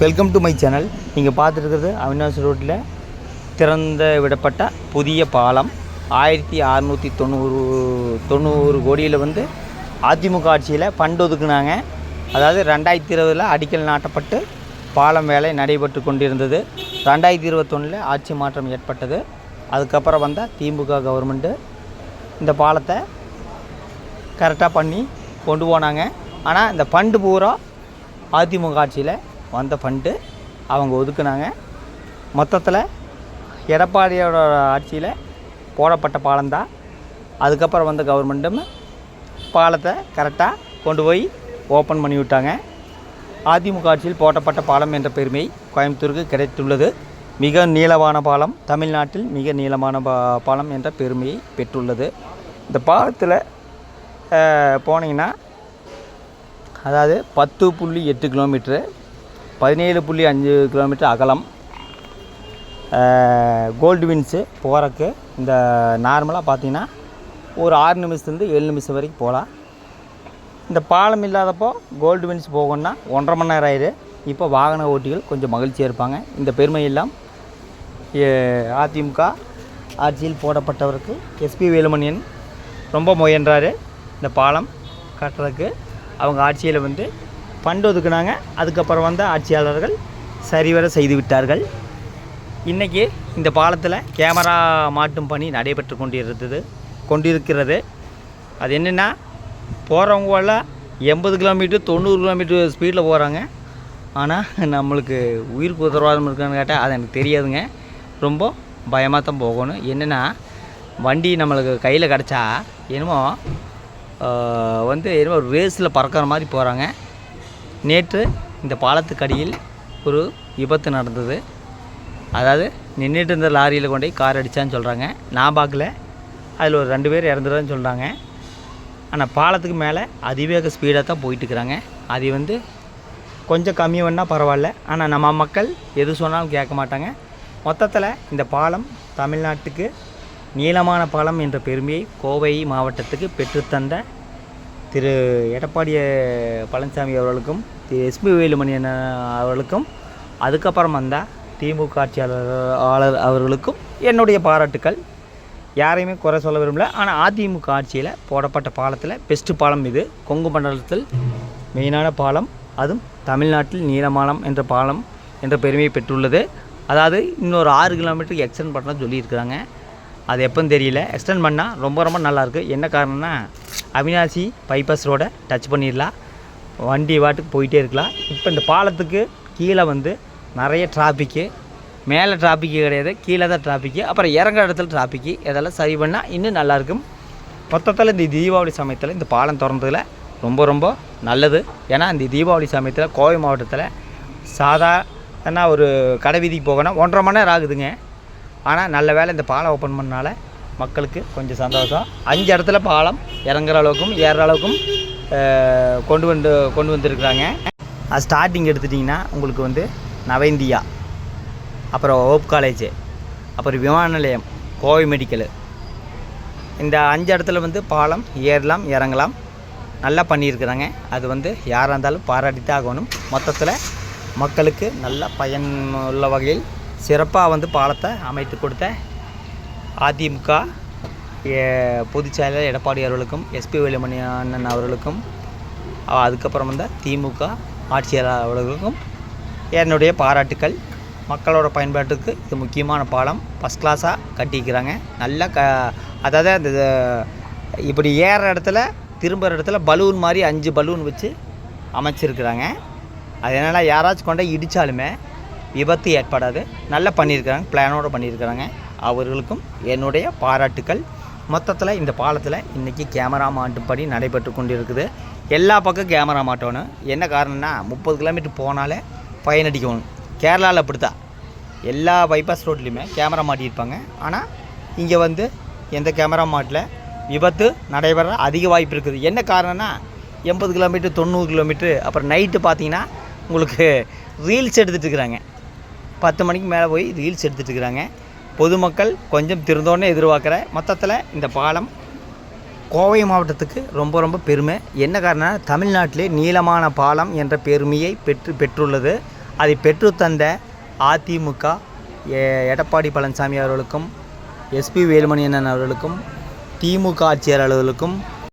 Welcome to my channel. நீங்கள் பார்த்துருக்கிறது அவினாசி ரோட்டில் திறந்த விடப்பட்ட புதிய பாலம். 1690 கோடியில் வந்து அதிமுக ஆட்சியில் ஃபண்ட் ஒதுக்குனாங்க. அதாவது 2020 அடிக்கல் நாட்டப்பட்டு பாலம் வேலை நடைபெற்று கொண்டிருந்தது. 2021 ஆட்சி மாற்றம் ஏற்பட்டது. அதுக்கப்புறம் வந்த திமுக கவர்மெண்ட்டு இந்த பாலத்தை கரெக்டாக பண்ணி கொண்டு போனாங்க. ஆனால் இந்த ஃபண்டு பூரா அதிமுக ஆட்சியில் வந்த ஃபண்டு அவங்க ஒதுக்குனாங்க. மொத்தத்தில் எடப்பாடியோட ஆட்சியில் போடப்பட்ட பாலம்தான். அதுக்கப்புறம் வந்த கவர்மெண்ட்டும் பாலத்தை கரெக்டாக கொண்டு போய் ஓப்பன் பண்ணி விட்டாங்க. அதிமுக ஆட்சியில் போடப்பட்ட பாலம் என்ற பெருமை கோயம்புத்தூருக்கு கிடைத்துள்ளது. மிக நீளமான பாலம், தமிழ்நாட்டில் மிக நீளமான பாலம் என்ற பெருமையை பெற்றுள்ளது. இந்த பாலத்தில் போனீங்கன்னா அதாவது 10.8 கிலோமீட்ரு, 17.5 கிலோமீட்டர் அகலம். கோல்டு வின்ஸு போகிறக்கு இந்த நார்மலாக பார்த்தீங்கன்னா ஒரு 6 நிமிஷத்துலேருந்து 7 நிமிஷம் வரைக்கும் போகலாம். இந்த பாலம் இல்லாதப்போ கோல்டு வின்ஸ் போகணுன்னா 1.5 மணி நேரம் ஆயிடுது. இப்போ வாகன ஓட்டிகள் கொஞ்சம் மகிழ்ச்சியாக இருப்பாங்க. இந்த பெருமையெல்லாம் அதிமுக ஆட்சியில் போடப்பட்டவருக்கு எஸ்பி வேலுமணியன் ரொம்ப முயன்றார் இந்த பாலம் கட்டுறதுக்கு. அவங்க ஆட்சியில் வந்து ஃபண்ட் ஒதுக்குனாங்க. அதுக்கப்புறம் வந்த ஆட்சியாளர்கள் சரிவர செய்து விட்டார்கள். இன்றைக்கி இந்த பாலத்தில் கேமரா மாட்டும் பணி நடைபெற்று கொண்டிருக்கிறது. அது என்னென்னா, போகிறவங்களாம் 80 கிலோமீட்டர் 90 கிலோமீட்டர் ஸ்பீடில் போகிறாங்க. ஆனால் நம்மளுக்கு உயிருக்கு உத்தரவாதம் இருக்கான்னு கேட்டால் அது எனக்கு தெரியாதுங்க. ரொம்ப பயமாக தான் போகணும். என்னென்னா, வண்டி நம்மளுக்கு கையில் கிடச்சா என்னமோ ஒரு ரேஸில் பறக்கிற மாதிரி போகிறாங்க. நேற்று இந்த பாலத்துக்கு அடியில் ஒரு விபத்து நடந்தது. அதாவது நின்றுட்டு இருந்த லாரியில் கொண்டு போய் கார் அடித்தான்னு சொல்கிறாங்க. நான் பார்க்கல. அதில் ஒரு 2 பேர் இறந்துடுறேன்னு சொல்கிறாங்க. ஆனால் பாலத்துக்கு மேலே அதிவேக ஸ்பீடாக தான் போயிட்டுருக்குறாங்க. அது கொஞ்சம் கம்மி பண்ணால் பரவாயில்ல. ஆனால் நம்ம மக்கள் எது சொன்னாலும் கேட்க மாட்டாங்க. மொத்தத்தில் இந்த பாலம் தமிழ்நாட்டுக்கு நீளமான பாலம் என்ற பெருமையை கோவை மாவட்டத்துக்கு பெற்றுத்தந்த திரு எடப்பாடி பழனிசாமி அவர்களுக்கும் திரு எஸ்பி வேலுமணியன் அவர்களுக்கும் அதுக்கப்புறம் வந்த திமுக ஆட்சியாளர் அவர்களுக்கும் என்னுடைய பாராட்டுக்கள். யாரையுமே குறை சொல்ல விரும்பல. ஆனால் அதிமுக ஆட்சியில் போடப்பட்ட பாலத்தில் பெஸ்ட்டு பாலம் இது. கொங்கு மண்டலத்தில் மெயினான பாலம், அதுவும் தமிழ்நாட்டில் நீளமானம் என்ற பாலம் என்ற பெருமையை பெற்றுள்ளது. அதாவது இன்னொரு 6 கிலோமீட்டருக்கு எக்ஸ்டெண்ட் பண்ண சொல்லியிருக்கிறாங்க. அது எப்போன்னு தெரியல. எக்ஸ்டெண்ட் பண்ணால் ரொம்ப நல்லாயிருக்கு. என்ன காரணம்னா, அவினாசி பைபாஸ் ரோடை டச் பண்ணிடலாம், வண்டி வாட்டுக்கு போயிட்டே இருக்கலாம். இப்போ இந்த பாலத்துக்கு கீழே நிறைய டிராஃபிக்கு, மேலே டிராஃபிக்கு கிடையாது, கீழே தான் டிராஃபிக்கு, அப்புறம் இறங்குற இடத்துல டிராஃபிக்கு. இதெல்லாம் சரி பண்ணால் இன்னும் நல்லாயிருக்கும். மொத்தத்தில் இந்த தீபாவளி சமயத்தில் இந்த பாலம் திறந்ததில் ரொம்ப நல்லது. ஏன்னா இந்த தீபாவளி சமயத்தில் கோவை மாவட்டத்தில் சாதாரண ஒரு கடை வீதிக்கு போகணும் 1.5 மணி நேரம் ஆகுதுங்க. ஆனால் நல்ல வேலை இந்த பாலம் ஓப்பன் பண்ணனால மக்களுக்கு கொஞ்சம் சந்தோஷம். 5 இடத்துல பாலம் இறங்குற அளவுக்கும் ஏறுற அளவுக்கும் கொண்டு வந்துருக்குறாங்க. அது ஸ்டார்டிங் எடுத்துட்டிங்கன்னா உங்களுக்கு நவேந்தியா, அப்புறம் ஓப் காலேஜு, அப்புறம் விமான நிலையம், கோவை மெடிக்கலு, இந்த 5 இடத்துல பாலம் ஏறலாம் இறங்கலாம். நல்லா பண்ணியிருக்கிறாங்க. அது யாராக இருந்தாலும் பாராட்டித்தான் ஆகணும். மொத்தத்தில் மக்களுக்கு நல்ல பயனுள்ள வகையில் சிறப்பாக பாலத்தை அமைத்து கொடுத்த அதிமுக பொதுச் செயலாளர் எடப்பாடி அவர்களுக்கும் எஸ்பி வேலுமணியன் அவர்களுக்கும் அதுக்கப்புறம் திமுக ஆட்சியாளர் அவர்களுக்கும் என்னுடைய பாராட்டுக்கள். மக்களோட பயன்பாட்டுக்கு இது முக்கியமான பாலம். ஃபஸ்ட் கிளாஸாக கட்டிக்கிறாங்க. நல்லா அதாவது அந்த இப்படி ஏறுற இடத்துல திரும்புகிற இடத்துல பலூன் மாதிரி 5 பலூன் வச்சு அமைச்சிருக்கிறாங்க. அதனால் யாராச்சும் கொண்டு இடித்தாலுமே விபத்து ஏற்படாது. நல்லா பண்ணியிருக்கிறாங்க, பிளானோடு பண்ணியிருக்கிறாங்க. அவர்களுக்கும் என்னுடைய பாராட்டுக்கள். மொத்தத்தில் இந்த பாலத்தில் இன்றைக்கி கேமரா மாட்டும்படி நடைபெற்று கொண்டிருக்குது. எல்லா பக்கம் கேமரா மாட்டணும். என்ன காரணம்னா, 30 கிலோமீட்டர் போனாலே ஃபைன் அடிக்கணும். கேரளாவில் அப்படித்தான் எல்லா பைபாஸ் ரோட்லேயுமே கேமரா மாட்டியிருப்பாங்க. ஆனால் இங்கே எந்த கேமரா மாட்டல, விபத்து நடைபெற அதிக வாய்ப்பு இருக்குது. என்ன காரணம்னா, 80 கிலோமீட்டர் 90 கிலோமீட்டரு. அப்புறம் நைட்டு பார்த்தீங்கன்னா உங்களுக்கு ரீல்ஸ் எடுத்துகிட்டு இருக்கிறாங்க. 10 மணிக்கு மேலே போய் ரீல்ஸ் எடுத்துகிட்டு இருக்கிறாங்க. பொதுமக்கள் கொஞ்சம் திருந்தோன்னே எதிர்பார்க்குறேன். மொத்தத்தில் இந்த பாலம் கோவை மாவட்டத்துக்கு ரொம்ப பெருமை. என்ன காரணம்னா, தமிழ்நாட்டிலே நீளமான பாலம் என்ற பெருமையை பெற்றுள்ளது. அதை பெற்றுத்தந்த அதிமுக எடப்பாடி பழனிசாமி அவர்களுக்கும், எஸ்பி வேலுமணி அண்ணன் அவர்களுக்கும், திமுக ஆட்சியாளர்களுக்கும்